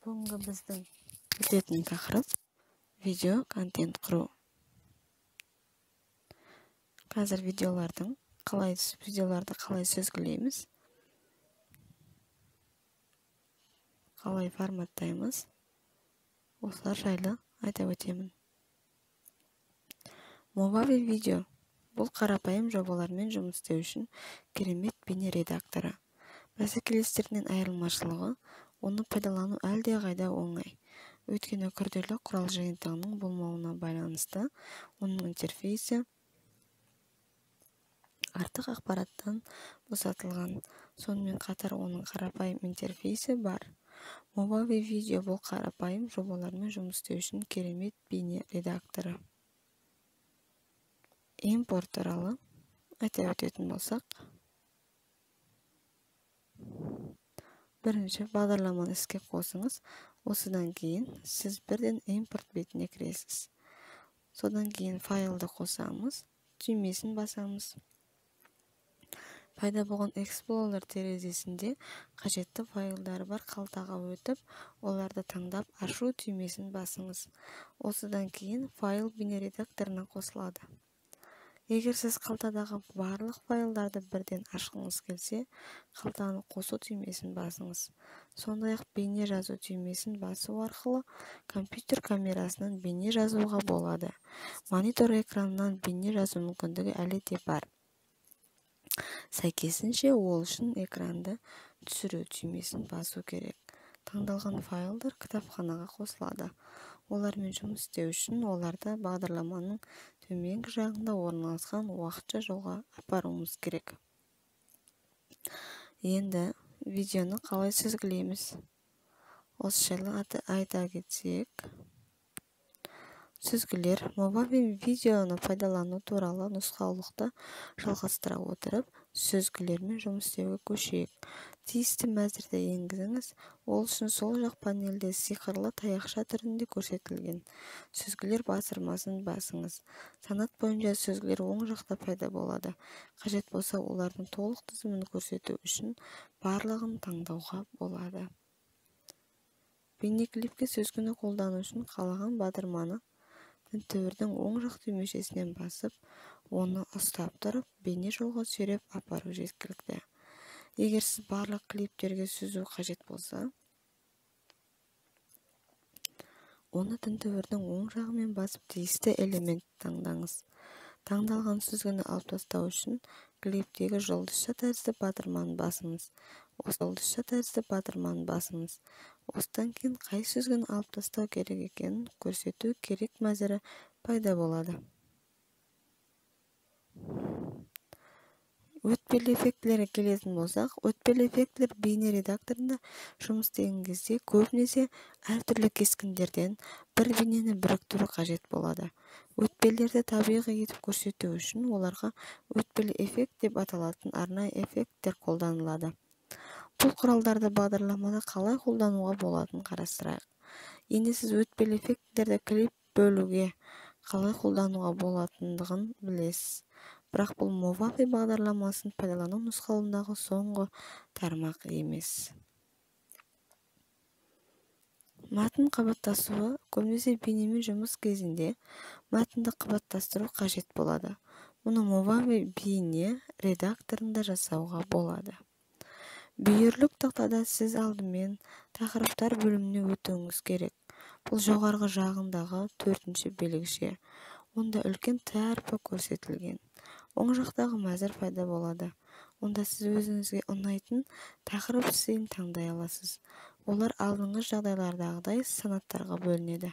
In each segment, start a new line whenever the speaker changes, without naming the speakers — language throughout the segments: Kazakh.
Бүгінгі біздің өтетін тақырып видео контент құру. Қазір видеоларды қалай сөзгілейміз, қалай форматтаймыз, осылар жайлы айта өтемін. Movavi видео бұл қарапайым жобалармен жұмыс істеу үшін керемет бейне редакторы. Бәсекелестерінен айырмашылығы, оны пайдалану әлдеқайда оңай. Өйткені күрделі құрал жиынтығының болмауына байланысты, оның интерфейсі артық ақпараттан босатылған. Сонымен қатар оның қарапайым интерфейсі бар. Movavi видео бұл қарапайым жобалармен жұмыс істеу үшін керемет бейне редакторы. Импорт туралы айта өтетін болсақ, бірінші бағдарламаны іске қосыңыз, осыдан кейін сіз бірден импорт бетіне кіресіз. Содан кейін файлды қосамыз, түймесін басамыз. Пайда болған Explorer терезесінде қажетті файлдары бар қалтаға өтіп, оларды таңдап ашу түймесін басыңыз. Осыдан кейін файл бейне редакторына қосылады. Егер сіз қалтадағы барлық файлдарды бірден ашқыңыз келсе, қалтаны қосу түймесін басыңыз. Сондай-ақ бейне жазу түймесін басу арқылы компьютер камерасынан бейне жазуға болады. Монитор экранынан бейне жазу мүмкіндігі әлі де бар. Сәйкесінше ол үшін экранды түсіру түймесін басу керек. Таңдалған файлдар кітапханаға қосылады. Олармен жұмыс істеу үшін оларды бағдарламаның төменгі жағында орналасқан уақытша жолға апаруымыз керек. Енді видеоны қалай сөзгілейміз? Осы жайлы айта кетсек, сөзгілер Movavi видеоны пайдалану туралы нұсқаулықты жалғастыра отырып, сөзгілермен жұмыс істеуге көшейік. Тиісті мәзірді енгізіңіз. Ол үшін сол жақ панельде сиқырлы таяқша түрінде көрсетілген сөзгілер басырмасын басыңыз. Санат бойынша сөзгілер оң жақта пайда болады. Қажет болса, олардың толық тізімін көрсету үшін барлығын таңдауға болады. Бейнеклипке сөзгіні қолдану үшін қалаған батырманы тінтуірдің оң жақ түймешесінен басып, оны ұстап тұрып, бейне жолға сүйреп апару жеткілікті. Егер сіз барлық клиптерге сүзу қажет болса, оны тінтуірдің оң жағымен басып тиісті элемент таңдаңыз. Таңдалған сүзгіні алып тастау үшін клиптегі жұлдызша тәрізді батырманы басыңыз. Осыдан кейін қай сүзгіні алып тастау керек екенін көрсету керек мәзірі пайда болады. Өтпелі эффектілерге келетін болсақ, өтпелі эффектілер бейне редакторында жұмыс істеген кезде көбінесе әртүрлі кескіндерден бір бейнені біріктіру қажет болады. Өтпелерді табиғи етіп көрсету үшін оларға өтпелі эффект деп аталатын арнайы эффекттер қолданылады. Бұл құралдарды бағдарламада қалай қолдануға болатынын қарастырайық. Енді сіз өтпелі эффекттерді клип бөлуге қалай қолдануға болатындығын білесіз. Бірақ бұл Movavi бағдарламасын пайдалану нұсқауындағы соңғы тармақ емес. Мәтін қабаттасуы көбінесе бейнемен жұмыс кезінде мәтінді қабаттастыру қажет болады. Мұны Movavi бейне редакторында жасауға болады. Бүйірлік тақтада сіз алдымен тақырыптар бөліміне өтуіңіз керек. Бұл жоғарғы жағындағы 4-ші белгіше. Онда үлкен Т әрпі көрсетілген. Оң жақтағы мәзір пайда болады. Онда сіз өзіңізге ұнайтын тақырып стилін таңдай аласыз. Олар алдыңғы жағдайлардағыдай санаттарға бөлінеді.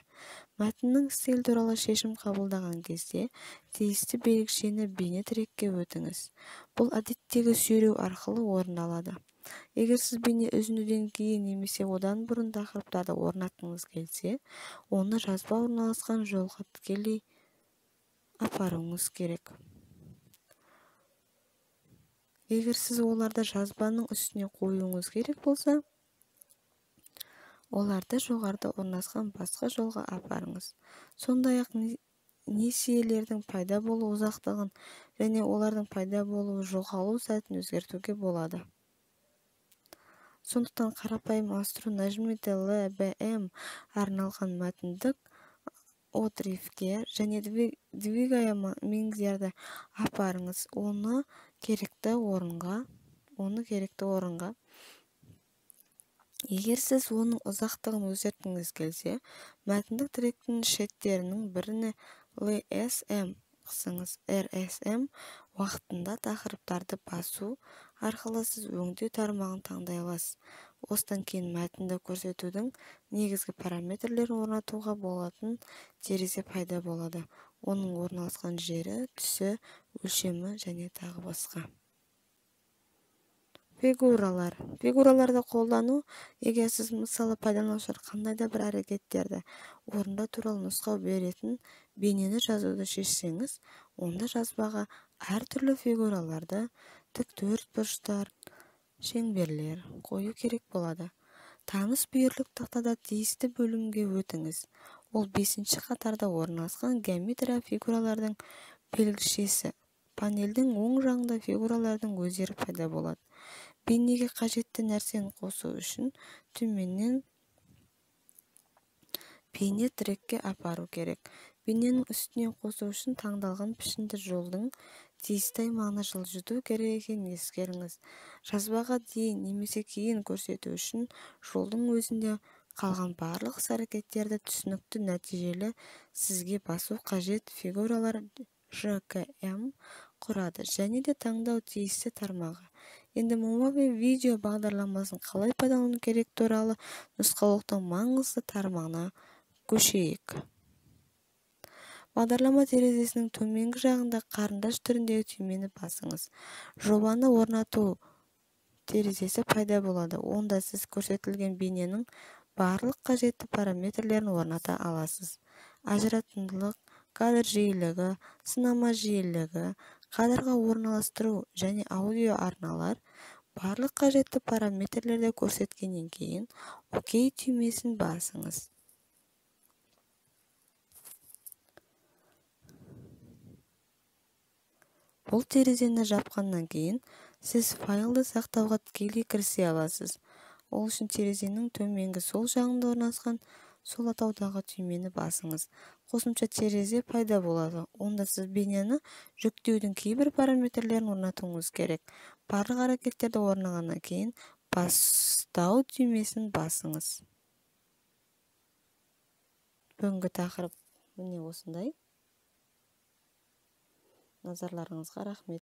Мәтіннің стиль туралы шешім қабылдаған кезде тиісті белгішені бейне тірекке өтіңіз. Бұл әдеттегі сүйреу арқылы орындалады. Егер сіз бейне үзіндіден кейін немесе одан бұрын тақырыптарды орнатқыңыз келсе, оны жазба орналасқан жолға тікелей апаруыңыз керек. Егер сіз оларды жазбаның үстіне қоюыңыз керек болса, оларды жоғарыда орналасқан басқа жолға апарыңыз. Сондай-ақ несиелердің пайда болу ұзақтығын және олардың пайда болу жоғалу сәтін өзгертуге болады. Сондықтан қарапайым ауыстыру нажмите LBM арналған мәтіндік отрифке және двигаемыңыздарды апарыңыз. Оны керекті орынға. Егер сіз оның ұзақтығын өзгерткіңіз келсе, мәтіндік тректің шеттерінің біріне LSM қысыңыз. RSM уақытында тақырыптарды басу арқылы сіз өңдеу тармағын таңдай аласыз. Осыдан кейін мәтінді көрсетудің негізгі параметрлерін орнатуға болатын терезе пайда болады. Оның орналасқан жері, түсі, өлшемі және тағы басқа. Фигураларды қолдану, егер сіз мысалы пайдаланушылар қандай да бір әрекеттерді орындау туралы нұсқау беретін бейнені жазуды шешсеңіз, онда жазбаға әртүрлі фигураларды, тіктөртбұрыштар, шеңберлер қою керек болады. Таныс бүйірлік тақтада тиісті бөлімге өтіңіз. Ол 5-ші қатарда орналасқан геометрия фигуралардың белгішесі. Панельдің оң жағында фигуралардың өздері пайда болады. Бейнеге қажетті нәрсені қосу үшін төменнен бейне трекке апару керек. Бейненің үстіне қосу үшін таңдалған пішінді жолдың тиісті аймағына жылжыту керек екенін ескеріңіз. Жазбаға дейін немесе кейін көрсету үшін жолдың өзінде қалған барлық іс-әрекеттерді түсінікті нәтижелі сізге басу қажет фигуралар ЖКМ құрады және де таңдау тиісті тармағы. Енді Movavi видео бағдарламасын қалай пайдалану керек туралы нұсқаулықтың маңызды тармағына көшейік. Бағдарлама терезесінің төменгі жағында қарындаш түріндегі түймені басыңыз. Жобаны орнату терезесі пайда болады. Онда сіз көрсетілген бейненің барлық қажетті параметрлерін орната аласыз. Ажыратымдылық, кадр жиілігі, сынама жиілігі, кадрға орналастыру және аудио арналар барлық қажетті параметрлерді көрсеткеннен кейін ОК түймесін басыңыз. Бұл терезені жапқаннан кейін сіз файлды сақтауға тікелей кірісе аласыз. Ол үшін терезенің төменгі сол жағында орналасқан сол атаудағы түймені басыңыз. Қосымша терезе пайда болады. Онда сіз бейнені жүктеудің кейбір параметрлерін орнатуыңыз керек. Барлық әрекеттерді орнағаннан кейін бастау түймесін басыңыз. Бүгінгі тақырып міне осындай. Назарларыңызға рахмет.